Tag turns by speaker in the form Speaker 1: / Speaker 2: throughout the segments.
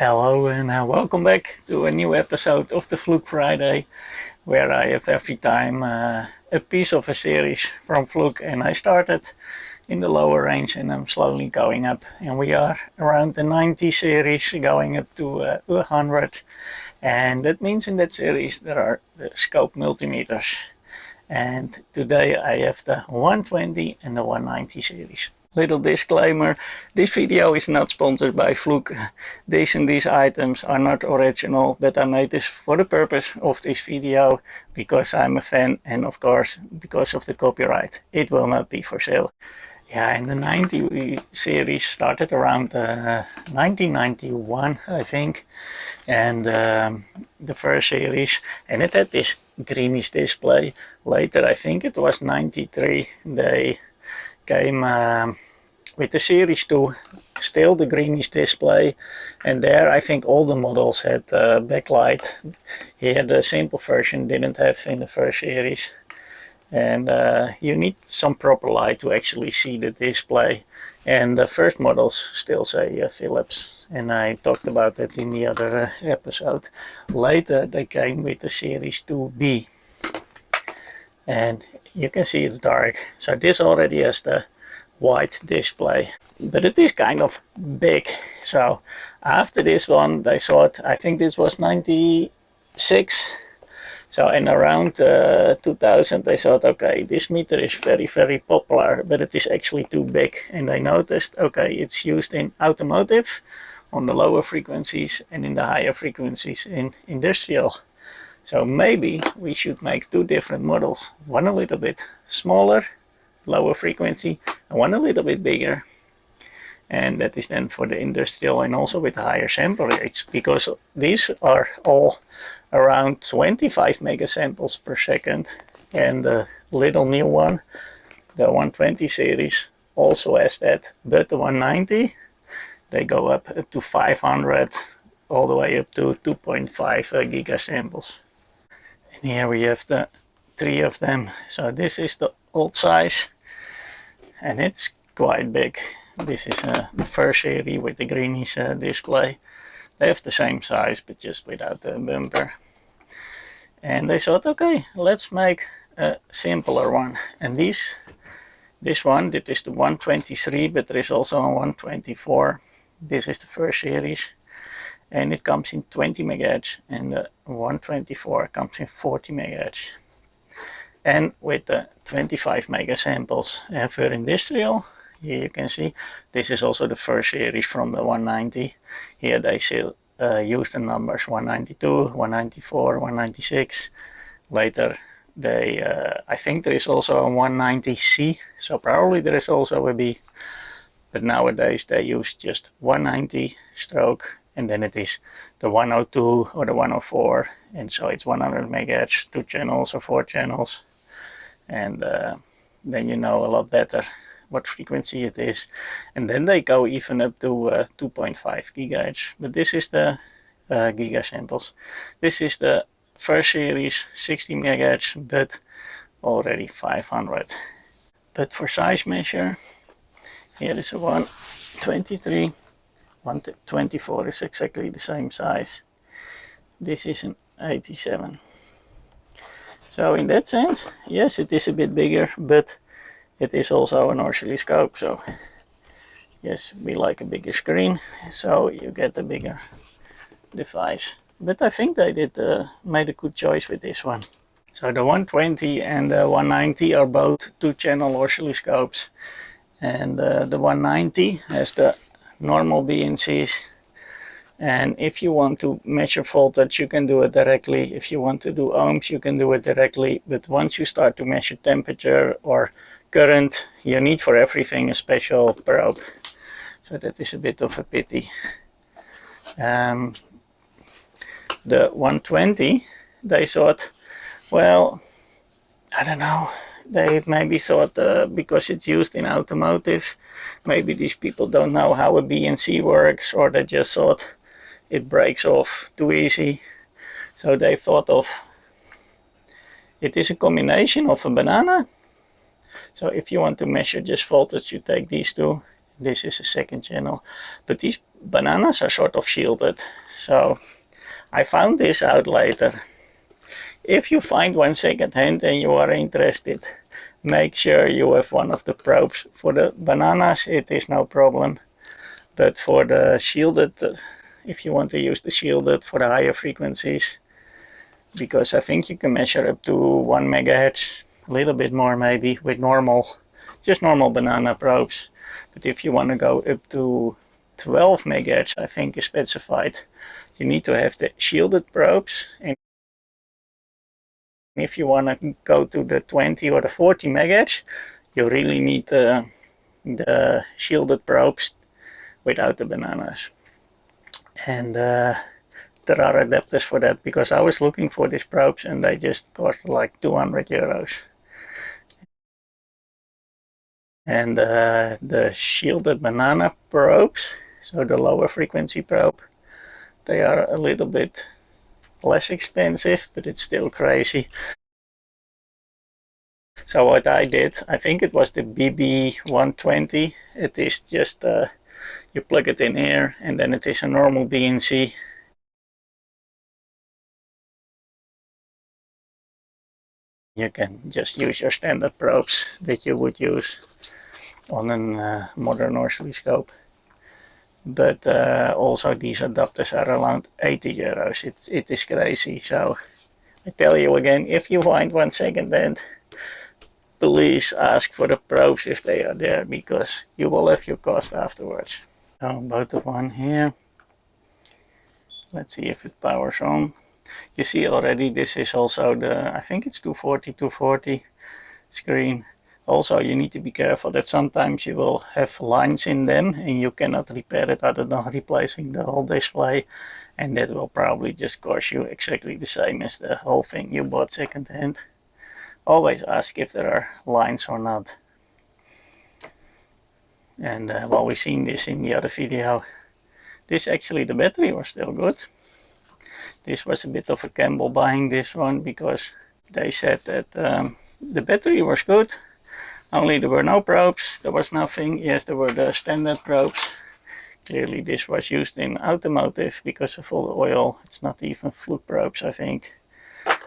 Speaker 1: Hello and welcome back to a new episode of the Fluke Friday, where I have every time a piece of a series from Fluke, and I started in the lower range and I'm slowly going up, and we are around the 90 series going up to 100, and that means in that series there are the scope multimeters, and today I have the 120 and the 190 series. Little disclaimer, this video is not sponsored by Fluke. These items are not original, but I made this for the purpose of this video because I'm a fan, and of course because of the copyright. It will not be for sale. Yeah, and the 90 series started around 1991, I think, and the first series, and it had this greenish display. Later, I think it was 93, they came with the Series 2, still the greenish display, and there I think all the models had backlight. Here the simple version didn't have in the first series, and you need some proper light to actually see the display, and the first models still say Philips, and I talked about that in the other episode. Later they came with the Series 2B, and you can see it's dark, so this already has the white display, but it is kind of big. So after this one they thought, I think this was 96, so in around 2000 they thought, okay, this meter is very popular, but it is actually too big, and they noticed, okay, it's used in automotive on the lower frequencies and in the higher frequencies in industrial. So maybe we should make two different models, one a little bit smaller, lower frequency, and one a little bit bigger. And that is then for the industrial and also with higher sample rates, because these are all around 25 megasamples per second. And the little new one, the 120 series, also has that, but the 190, they go up to 500, all the way up to 2.5 gigasamples. Here we have the three of them. So this is the old size, and it's quite big. This is the first series with the greenish display. They have the same size, but just without the bumper. And they thought, okay, let's make a simpler one. And this is the 123, but there is also a 124. This is the first series, and it comes in 20 MHz, and the 124 comes in 40 MHz. And with the 25 megasamples for industrial, here you can see, this is also the first series from the 190. Here they still use the numbers 192, 194, 196. Later they, I think there is also a 190C, so probably there is also a B. But nowadays they use just 190 stroke, and then it is the 102 or the 104, and so it's 100 megahertz, 2 channels or 4 channels, and then you know a lot better what frequency it is. And then they go even up to 2.5 gigahertz, but this is the gigasamples. This is the first series, 60 megahertz, but already 500. But for size measure, here is a 123, 124 is exactly the same size. This is an 87. So in that sense, yes, it is a bit bigger, but it is also an oscilloscope. So yes, we like a bigger screen, so you get a bigger device. But I think they made a good choice with this one. So the 120 and the 190 are both 2-channel oscilloscopes. And the 190 has the normal BNCs, and if you want to measure voltage you can do it directly. If you want to do ohms you can do it directly, but once you start to measure temperature or current, you need for everything a special probe, so that is a bit of a pity. The 120, they thought, well, I don't know, they maybe thought because it's used in automotive, maybe these people don't know how a BNC works, or they just thought it breaks off too easy. So they thought of, it is a combination of a banana. So if you want to measure just voltage, you take these two, this is a second channel. But these bananas are sort of shielded. So I found this out later. If you find one second hand and you are interested, make sure you have one of the probes. For the bananas, it is no problem. But for the shielded, if you want to use the shielded for the higher frequencies, because I think you can measure up to 1 megahertz, a little bit more maybe, with just normal banana probes. But if you want to go up to 12 megahertz, I think is specified, you need to have the shielded probes. And if you want to go to the 20 or the 40 megahertz, you really need the shielded probes without the bananas. And there are adapters for that, because I was looking for these probes and they just cost like 200 euros. And the shielded banana probes, so the lower frequency probe, they are a little bit less expensive, but it's still crazy. So what I did, I think it was the BB120. It is just, you plug it in here and then it is a normal BNC. You can just use your standard probes that you would use on a modern oscilloscope. But also these adapters are around 80 euros. It is crazy. So I tell you again, if you find one second hand, please ask for the probes if they are there, because you will have your cost afterwards. So both of one here. Let's see if it powers on. You see already this is also the, I think it's 240 screen. Also, you need to be careful that sometimes you will have lines in them and you cannot repair it other than replacing the whole display, and that will probably just cost you exactly the same as the whole thing you bought second hand. Always ask if there are lines or not. And while we've seen this in the other video, this actually, the battery was still good. This was a bit of a gamble buying this one, because they said that the battery was good, only there were no probes, there was nothing. Yes, there were the standard probes. Clearly this was used in automotive because of all the oil. It's not even Fluke probes, I think.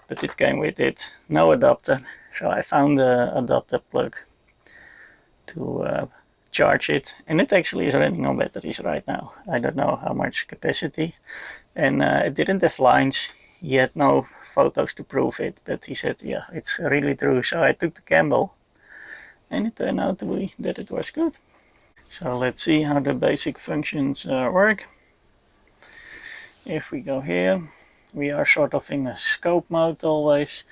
Speaker 1: But it came with it, no adapter. So I found the adapter plug to charge it, and it actually is running on batteries right now. I don't know how much capacity, and it didn't have lines. He had no photos to prove it, but he said, yeah, it's really true. So I took the gamble, and it turned out to be that it was good. So let's see how the basic functions work. If we go here, we are sort of in a scope mode always,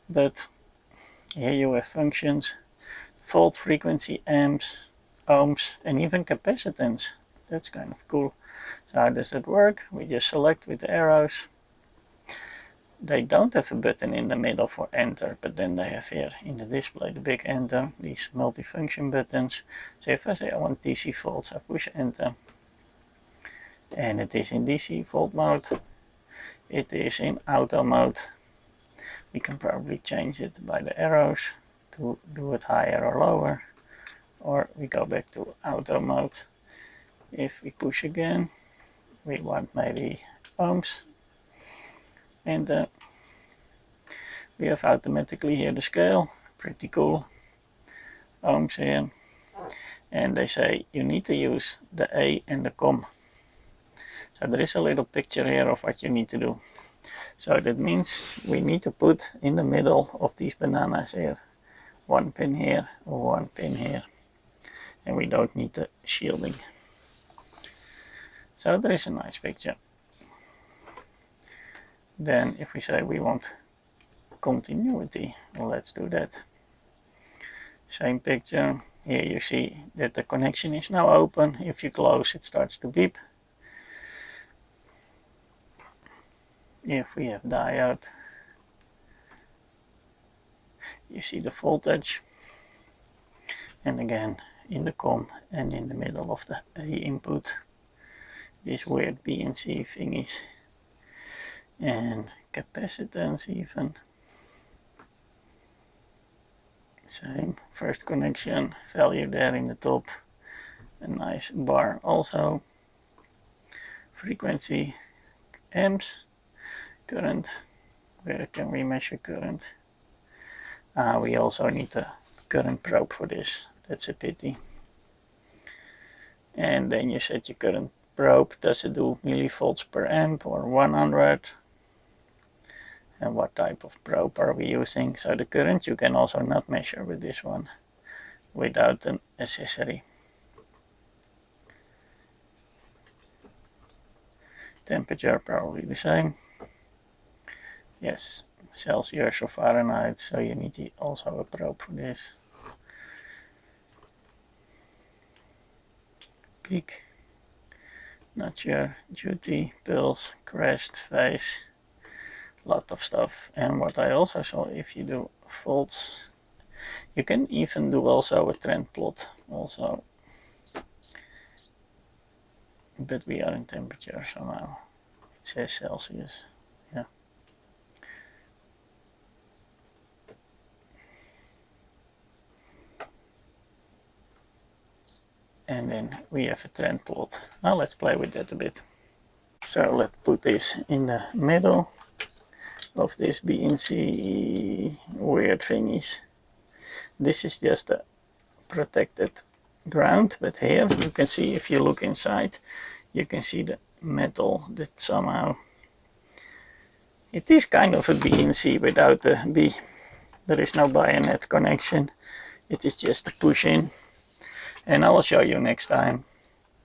Speaker 1: but here you have functions, volt, frequency, amps, ohms, and even capacitance. That's kind of cool. So how does that work? We just select with the arrows. They don't have a button in the middle for enter, but then they have here in the display the big enter, these multifunction buttons. So if I say I want DC volts, I push enter, and it is in DC volt mode. It is in auto mode. We can probably change it by the arrows to do it higher or lower, or we go back to auto mode. If we push again, we want maybe ohms, and we have automatically here the scale. Pretty cool. Ohms here, and they say you need to use the A and the COM. So there is a little picture here of what you need to do. So that means we need to put in the middle of these bananas here one pin here or one pin here, and we don't need the shielding. So there is a nice picture. Then if we say we want continuity, well, let's do that. Same picture. Here you see that the connection is now open. If you close, it starts to beep. If we have diode, you see the voltage, and again in the COM and in the middle of the A input, these weird BNC thingies, and capacitance even. Same, first connection, value there in the top, a nice bar also. Frequency, amps, current, where can we measure current? We also need a current probe for this, that's a pity. And then you set your current probe, does it do millivolts per amp or 100? And what type of probe are we using? So the current you can also not measure with this one without an accessory. Temperature probably the same. Yes, Celsius or Fahrenheit, so you need also a probe for this. Peak, not sure, duty, pulse, crest, phase, lot of stuff. And what I also saw, if you do volts, you can even do also a trend plot also. But we are in temperature somehow. It says Celsius. Yeah. And then we have a trend plot. Now let's play with that a bit. So let's put this in the middle of this BNC weird thingies. This is just a protected ground, but here you can see, if you look inside, you can see the metal that somehow, it is kind of a BNC without the B. There is no bayonet connection, it is just a push in. And I will show you next time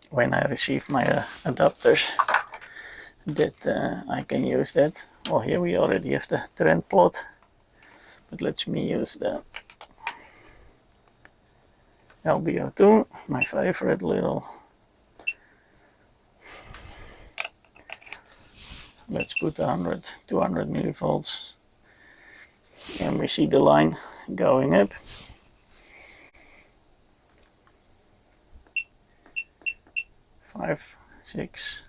Speaker 1: when I receive my adapters that I can use that. Well, here we already have the trend plot, but let me use the LBO2, my favorite little. Let's put 100, 200 millivolts, and we see the line going up. Five, 6,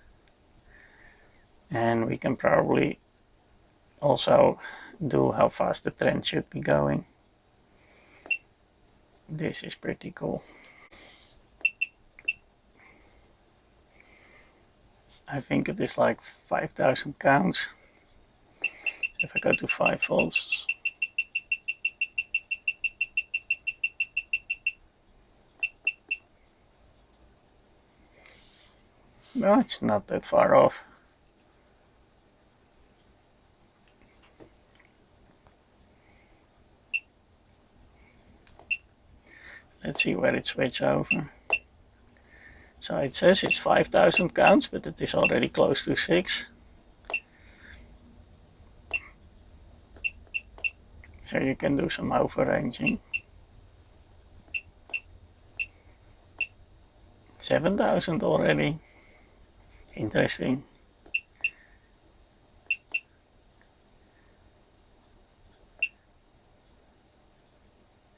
Speaker 1: and we can probably also do how fast the trend should be going. This is pretty cool. I think it is like 5,000 counts. If I go to 5 volts, no, it's not that far off. Let's see where it switches over. So it says it's 5,000 counts, but it is already close to 6. So you can do some overranging. 7,000 already. Interesting.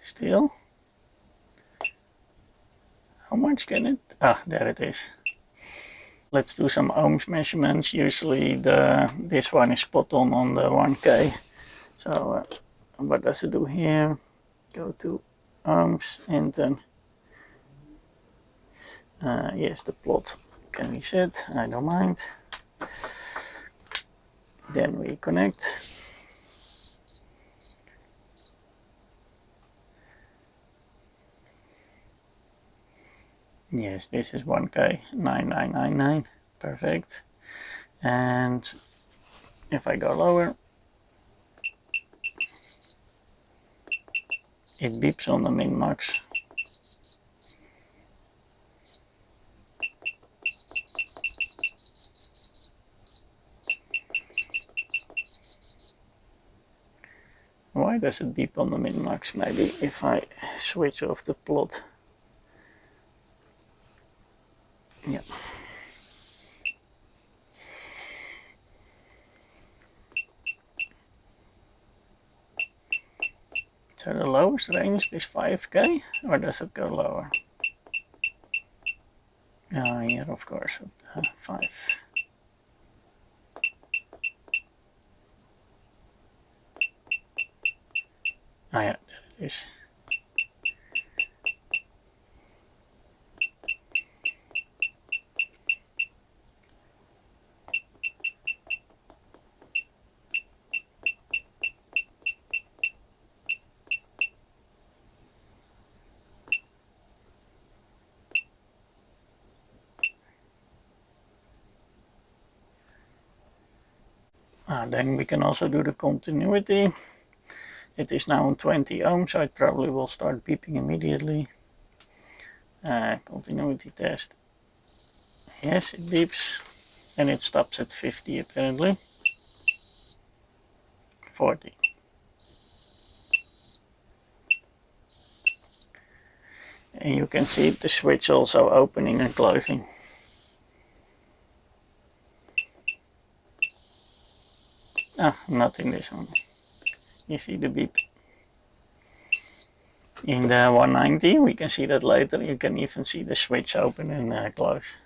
Speaker 1: Still? How much can it? Ah, there it is. Let's do some ohms measurements. Usually this one is spot on the 1K. So what does it do here? Go to ohms and then yes, the plot can be set. I don't mind. Then we connect. Yes, this is 1K 9999. Perfect. And if I go lower, it beeps on the min max. Why does it beep on the min max? Maybe if I switch off the plot. Yeah. So the lowest range is 5K, or does it go lower? Here, of course, 5. Ah, yeah, there it is. Then we can also do the continuity. It is now on 20 ohms, so it probably will start beeping immediately. Continuity test. Yes, it beeps. And it stops at 50 apparently. 40. And you can see the switch also opening and closing. Not in this one. You see the beep. In the 190, we can see that later. You can even see the switch open and close.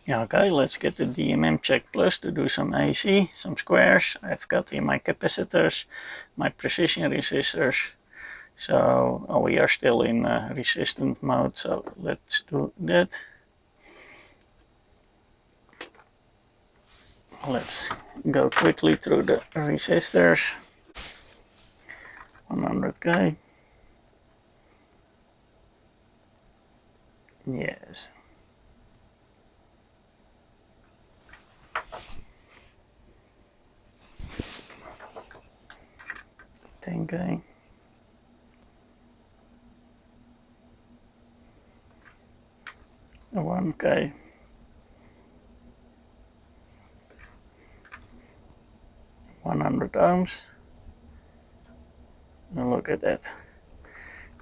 Speaker 1: Okay, let's get the DMM check plus to do some AC, some squares. I've got here my capacitors, my precision resistors. So we are still in resistant mode, so let's do that. Let's go quickly through the resistors. 100k. Yes. 10k. 1k. 100 ohms. And look at that.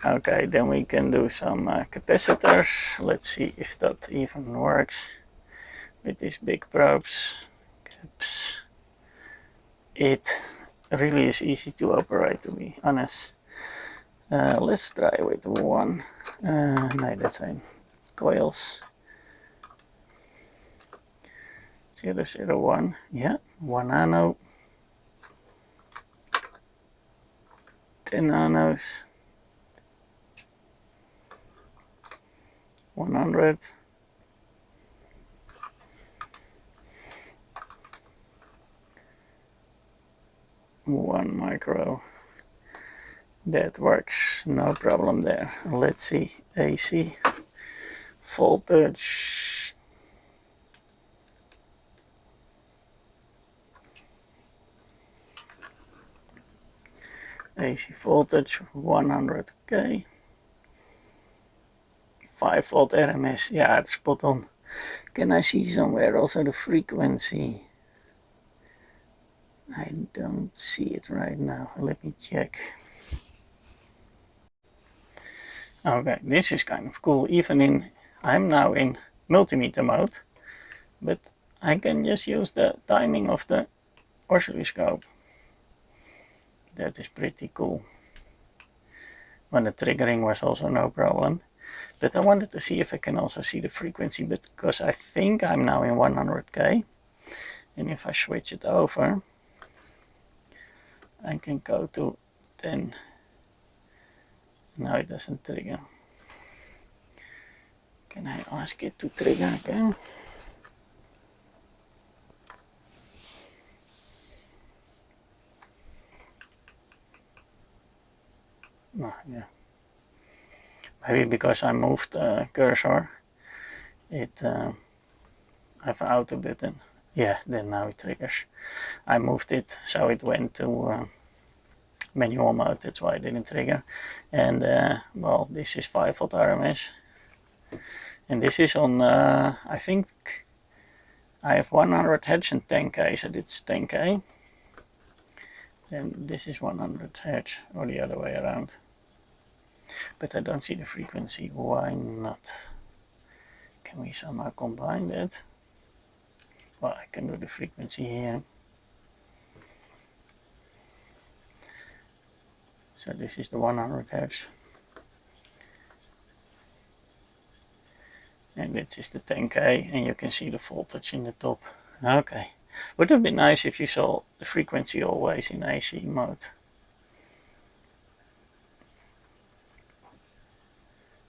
Speaker 1: Okay, then we can do some capacitors. Let's see if that even works with these big probes. Caps. It really is easy to operate, to be honest. Let's try with one. No, that's fine. Coils. 001. Yeah, 1 nano. 10 nanos. 100. 1 micro. That works, no problem there. Let's see, AC voltage. AC voltage 100k. 5 volt RMS, yeah, it's spot on. Can I see somewhere also the frequency? I don't see it right now. Let me check. Okay, this is kind of cool. I'm now in multimeter mode, but I can just use the timing of the oscilloscope. That is pretty cool. When the triggering was also no problem. But I wanted to see if I can also see the frequency, because I think I'm now in 100k. And if I switch it over, I can go to 10. No, it doesn't trigger. Can I ask it to trigger again? No, yeah. Maybe because I moved the cursor, I've auto button. Yeah, then now it triggers. I moved it so it went to manual mode, that's why it didn't trigger. And well, this is 5 volt RMS. And this is on, I think I have 100 Hz and 10k, so it's 10k. And this is 100 Hz, or the other way around. But I don't see the frequency, why not? Can we somehow combine that? Well, I can do the frequency here. So this is the 100 Hz. And this is the 10k, and you can see the voltage in the top. Okay. Would have been nice if you saw the frequency always in AC mode.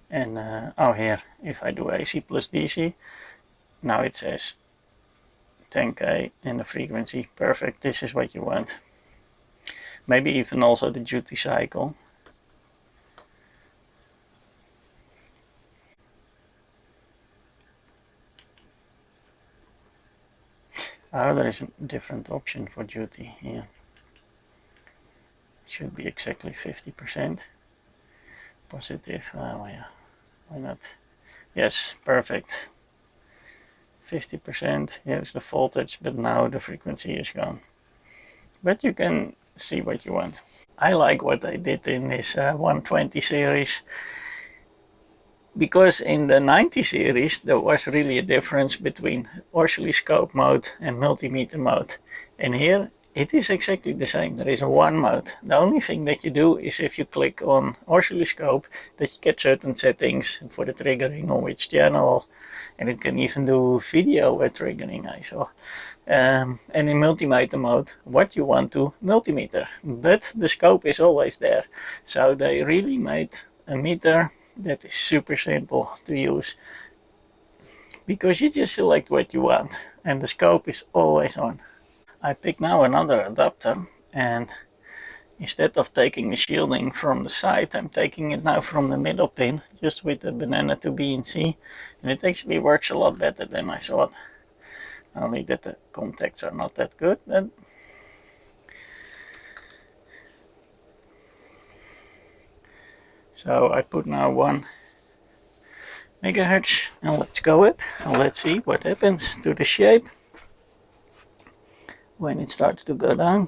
Speaker 1: And oh, here, if I do AC plus DC, now it says 10k and the frequency. Perfect, this is what you want. maybe even also the duty cycle. Oh, there is a different option for duty here. Should be exactly 50% positive. Oh yeah, why not? Yes, perfect. 50%, here's the voltage, but now the frequency is gone. But you can see what you want. I like what I did in this 120 series, because in the 90 series there was really a difference between oscilloscope mode and multimeter mode. And here it is exactly the same. There is a one mode. The only thing that you do is if you click on oscilloscope that you get certain settings for the triggering on which channel, and it can even do video triggering, I saw. And in multimeter mode, what you want to multimeter, but the scope is always there. So they really made a meter that is super simple to use, because you just select what you want and the scope is always on. I pick now another adapter, and instead of taking the shielding from the side, I'm taking it now from the middle pin, just with the banana to BNC, and it actually works a lot better than I thought. Only that the contacts are not that good. So I put now 1 megahertz, and let's go up and let's see what happens to the shape when it starts to go down.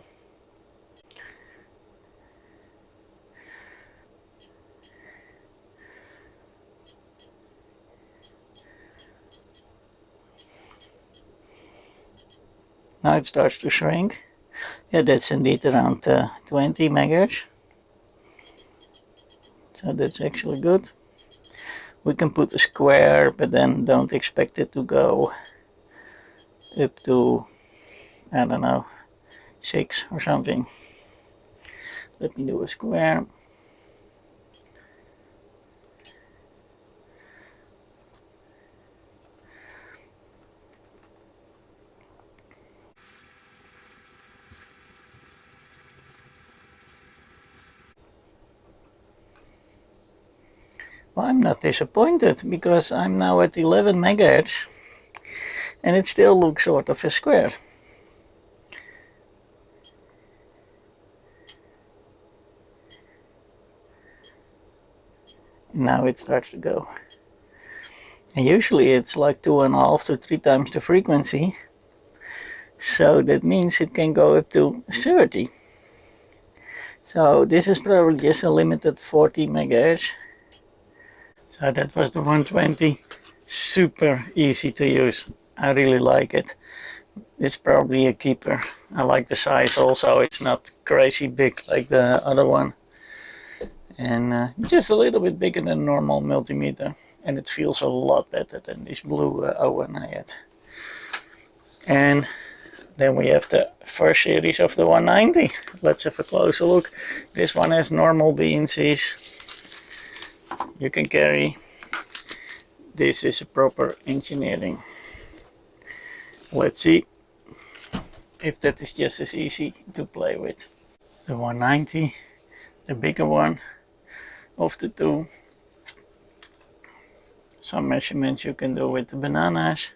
Speaker 1: Now it starts to shrink. Yeah, that's indeed around 20 megahertz. So that's actually good. We can put a square, but then don't expect it to go up to, I don't know, 6 or something. Let me do a square. Well, I'm not disappointed, because I'm now at 11 megahertz and it still looks sort of a square. And now it starts to go. And usually it's like 2.5 to 3 times the frequency. So that means it can go up to 30. So this is probably just a limited 40 megahertz. So that was the 120. Super easy to use. I really like it. It's probably a keeper. I like the size also. It's not crazy big like the other one. And just a little bit bigger than normal multimeter. And it feels a lot better than this blue one I had. And then we have the first series of the 190. Let's have a closer look. This one has normal BNCs. You can carry. This is a proper engineering. Let's see if that is just as easy to play with. The 190, the bigger one of the two. Some measurements you can do with the bananas,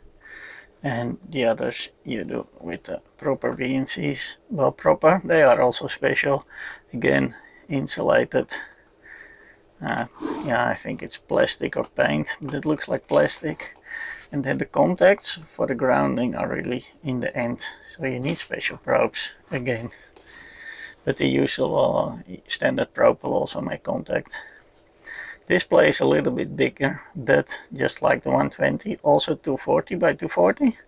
Speaker 1: and the others you do with the proper BNCs. Well, proper, they are also special. Again, insulated. Yeah, I think it's plastic or paint, but it looks like plastic. And then the contacts for the grounding are really in the end, so you need special probes again. But the usual standard probe will also make contact. Display is a little bit bigger, but just like the 120, also 240 by 240,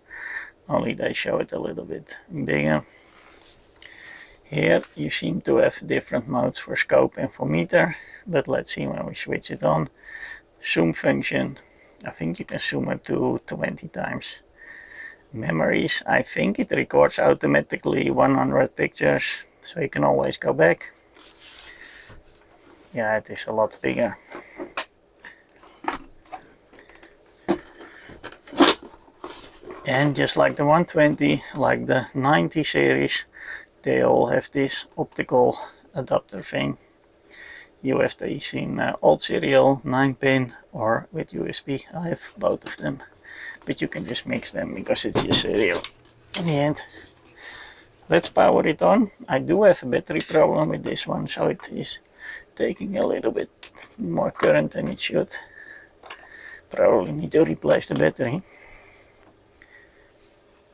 Speaker 1: only they show it a little bit bigger. Here you seem to have different modes for scope and for meter, but let's see when we switch it on. Zoom function, I think you can zoom up to 20 times. Memories, I think it records automatically 100 pictures, so you can always go back. Yeah, it is a lot bigger. And just like the 120, like the 90 series, they all have this optical adapter thing. You have these in old serial 9-pin or with USB. I have both of them, but you can just mix them because it's your serial. In the end, let's power it on. I do have a battery problem with this one, so it is taking a little bit more current than it should. Probably need to replace the battery.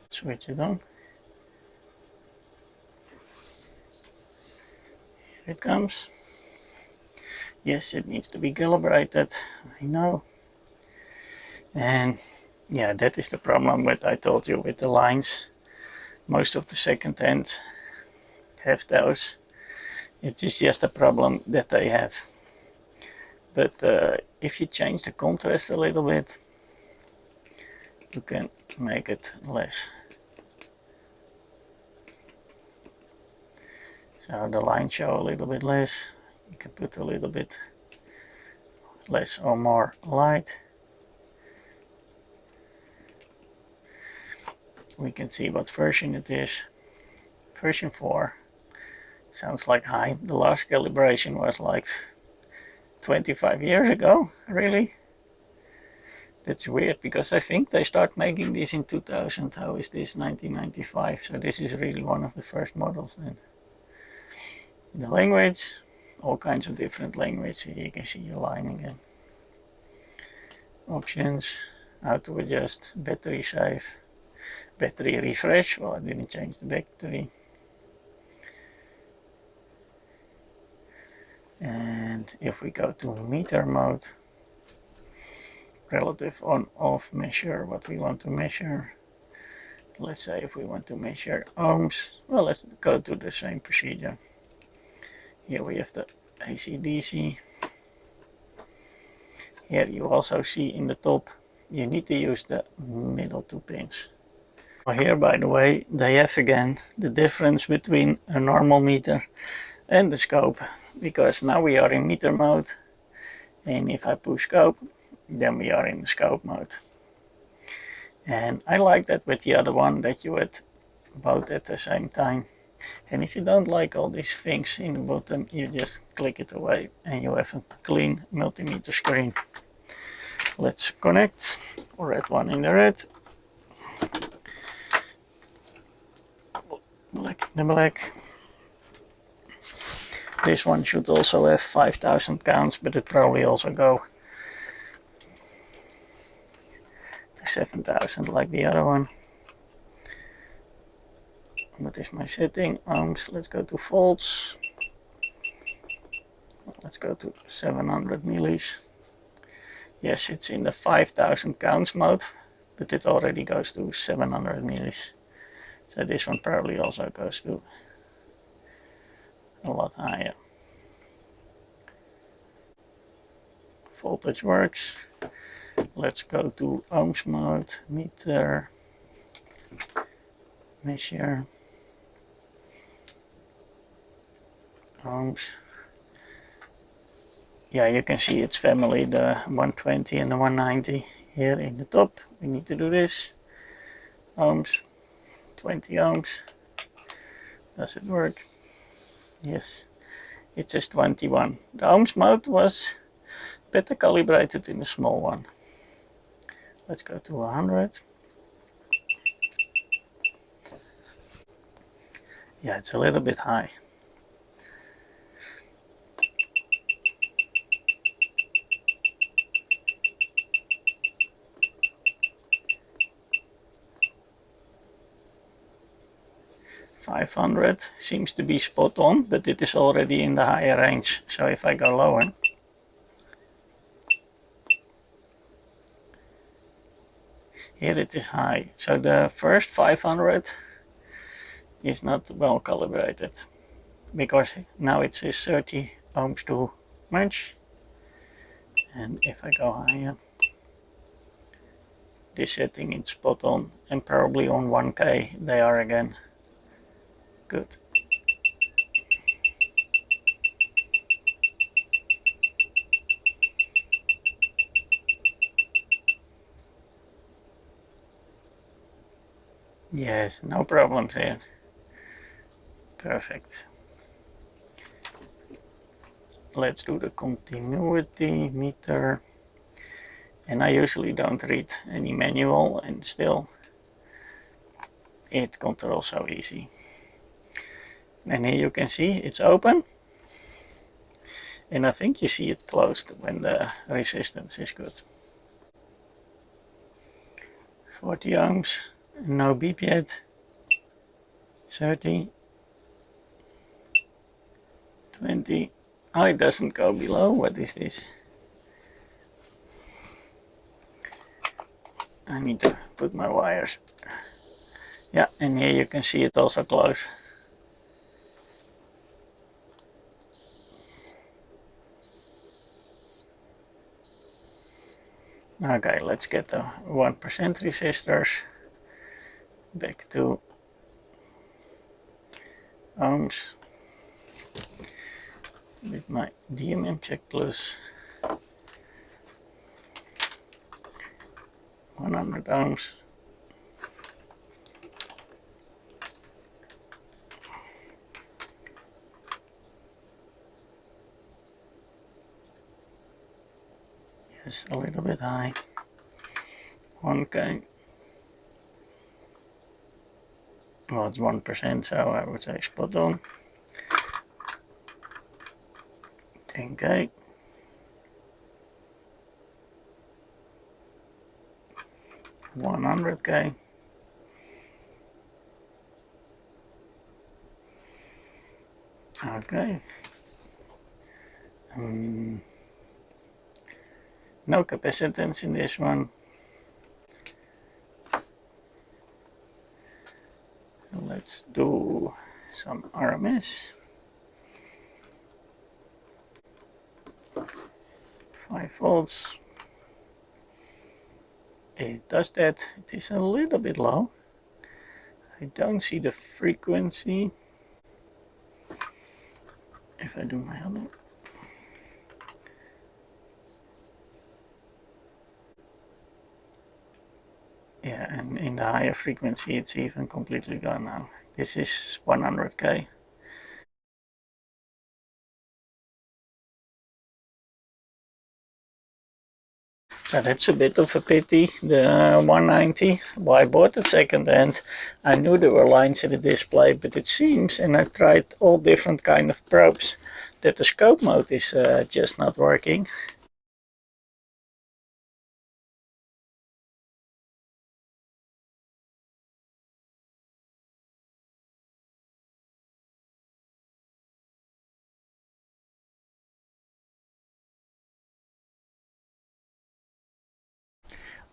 Speaker 1: Switch it on. Here it comes. Yes, it needs to be calibrated, I know. And yeah, that is the problem that I told you with the lines. Most of the second hands have those. It is just a problem that they have. But if you change the contrast a little bit, you can make it less. So the lines show a little bit less. You can put a little bit less or more light. We can see what version it is. Version 4. Sounds like high. The last calibration was like 25 years ago, really? That's weird because I think they start making this in 2000. How is this 1995? So this is really one of the first models then. The language, all kinds of different language. Here you can see your line again. Options, how to adjust, battery save, battery refresh. Well, I didn't change the battery. And if we go to meter mode, relative on off measure what we want to measure. Let's say if we want to measure ohms, well, let's go to the same procedure. Here we have the AC/DC. Here you also see in the top, you need to use the middle two pins. Here, by the way, they have again the difference between a normal meter and the scope, because now we are in meter mode, and if I push scope, then we are in the scope mode. And I like that with the other one, that you had both at the same time. And if you don't like all these things in the bottom, you just click it away and you have a clean multimeter screen. Let's connect. Red one in the red, black in the black. This one should also have 5000 counts, but it probably also go to 7000 like the other one. What is my setting? Ohms. Let's go to volts. Let's go to 700 millis. Yes, it's in the 5000 counts mode, but it already goes to 700 millis. So this one probably also goes to a lot higher. Voltage works. Let's go to ohms mode, meter, measure, ohms. Yeah, you can see its family, the 120 and the 190 here in the top. We need to do this. Ohms, 20 ohms. Does it work? Yes, it says 21. The ohms mode was better calibrated in the small one. Let's go to 100. Yeah, it's a little bit high. .500 seems to be spot on, but it is already in the higher range. So if I go lower, here it is high. So the first 500 is not well calibrated, because now it says 30 ohms too much. And if I go higher, this setting is spot on, and probably on 1K they are again good. Yes, no problems here. Perfect. Let's do the continuity meter. And I usually don't read any manual, and still it controls so easy. And here you can see it's open. And I think you see it closed when the resistance is good. 40 ohms, no beep yet. 30, 20. Oh, it doesn't go below. What is this? I need to put my wires. Yeah, and here you can see it also close. Okay, let's get the 1% resistors back to ohms with my DMM check plus 100 ohms. Yes, a little bit high. 1K. Well, it's 1%, so I would say spot on. 10K. 100K. Okay. No capacitance in this one. Let's do some RMS. 5 volts. It does that. It is a little bit low. I don't see the frequency. If I do my other. Yeah, and in the higher frequency it's even completely gone now. This is 100K. So that's a bit of a pity, the 190. Well, I bought it second hand. I knew there were lines in the display, but it seems, and I tried all different kind of probes, that the scope mode is just not working.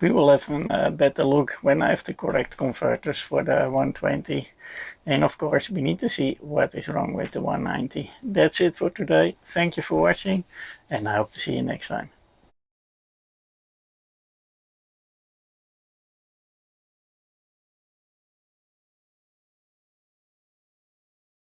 Speaker 1: We will have a better look when I have the correct converters for the 120. And of course, we need to see what is wrong with the 190. That's it for today. Thank you for watching, and I hope to see you next time.